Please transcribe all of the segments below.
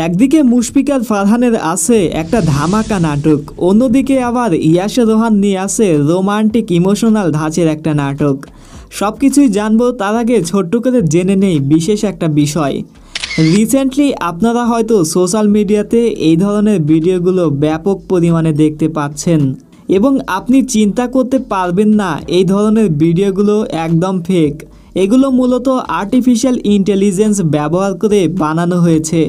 একদিকে মুশফিক আর ফারহানের আছে একটা ধামাকা নাটক, অন্যদিকে আবার ইয়াসের রোহান নিয়ে আসে রোমান্টিক ইমোশনাল ধাঁচের একটা নাটক। সব কিছুই জানবো তার আগে ছোট্ট করে জেনে নেই বিশেষ একটা বিষয়। রিসেন্টলি আপনারা হয়তো সোশ্যাল মিডিয়াতে এই ধরনের ভিডিওগুলো ব্যাপক পরিমাণে দেখতে পাচ্ছেন এবং আপনি চিন্তা করতে পারবেন না এই ধরনের ভিডিওগুলো একদম ফেক। এগুলো মূলত আর্টিফিশিয়াল ইন্টেলিজেন্স ব্যবহার করে বানানো হয়েছে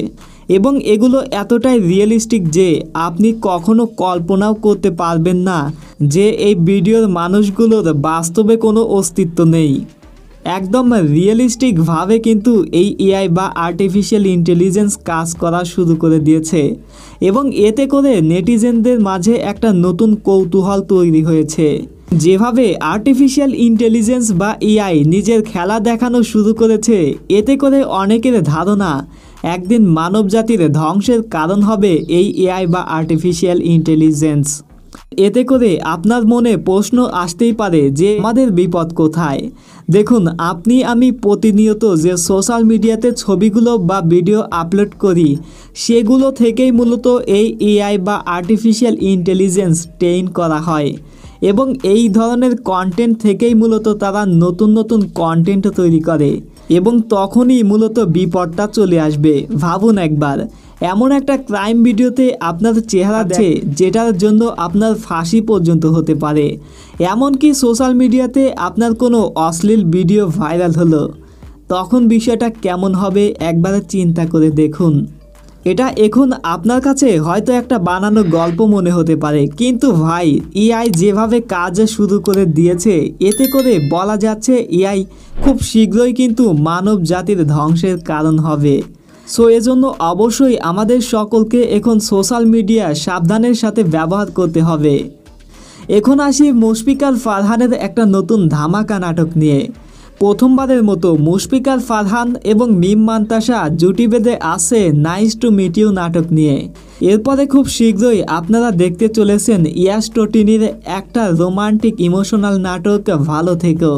এবং এগুলো এতটাই রিয়েলিস্টিক যে আপনি কখনো কল্পনাও করতে পারবেন না যে এই ভিডিওর মানুষগুলোর বাস্তবে কোনো অস্তিত্ব নেই। একদম রিয়েলিস্টিকভাবে কিন্তু এই এআই বা আর্টিফিশিয়াল ইন্টেলিজেন্স কাজ করা শুরু করে দিয়েছে এবং এতে করে নেটিজেনদের মাঝে একটা নতুন কৌতূহল তৈরি হয়েছে। যেভাবে আর্টিফিশিয়াল ইন্টেলিজেন্স বা এআই নিজের খেলা দেখানো শুরু করেছে, এতে করে অনেকের ধারণা একদিন মানবজাতির ধ্বংসের কারণ হবে এই এআই বা আর্টিফিশিয়াল ইন্টেলিজেন্স। এতে করে আপনার মনে প্রশ্ন আসতেই পারে যে আমাদের বিপদ কোথায়। দেখুন, আপনি আমি প্রতিনিয়ত যে সোশ্যাল মিডিয়াতে ছবিগুলো বা ভিডিও আপলোড করি সেগুলো থেকেই মূলত এই এআই বা আর্টিফিশিয়াল ইন্টেলিজেন্স ট্রেন করা হয় এবং এই ধরনের কন্টেন্ট থেকেই মূলত তারা নতুন নতুন কন্টেন্ট তৈরি করে এবং তখনই মূলত বিপদটা চলে আসবে। ভাবুন একবার, এমন একটা ক্রাইম ভিডিওতে আপনার চেহারা আছে যেটার জন্য আপনার ফাঁসি পর্যন্ত হতে পারে। এমনকি সোশ্যাল মিডিয়াতে আপনার কোনো অশ্লীল ভিডিও ভাইরাল হলো, তখন বিষয়টা কেমন হবে একবার চিন্তা করে দেখুন। এটা এখন আপনার কাছে হয়তো একটা বানানো গল্প মনে হতে পারে, কিন্তু ভাই এআই যেভাবে কাজ শুরু করে দিয়েছে এতে করে বলা যাচ্ছে এআই খুব শীঘ্রই কিন্তু মানব জাতির ধ্বংসের কারণ হবে। সো এজন্য অবশ্যই আমাদের সকলকে এখন সোশ্যাল মিডিয়া সাবধানের সাথে ব্যবহার করতে হবে। এখন আসি মুশফিক আর ফারহানের একটা নতুন ধামাকা নাটক নিয়ে। প্রথমবারের মতো মুশফিক আর ফারহান এবং মিম মান্তাসা জুটি বেঁধে আসে নাইস টু মিট ইউ নাটক নিয়ে। এরপরে খুব শীঘ্রই আপনারা দেখতে চলেছেন ইয়াস টোটিনির একটা রোমান্টিক ইমোশনাল নাটক ভালো থেকো।